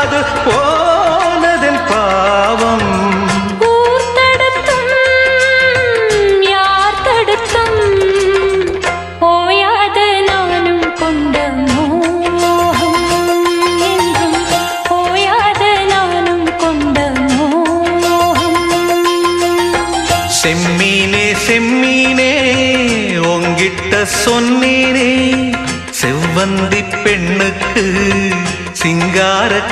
அது போனதன் பாவம். யார் தடுத்தும் ஓயாத நானும் கொண்ட மோகம் என்றும் ஓயாத நானும் கொண்ட மோகம். செம்மீனே செம்மீனே உங்கிட்ட சொன்னேனே, செவ்வந்தி பெண்ணுக்கு சிங்கார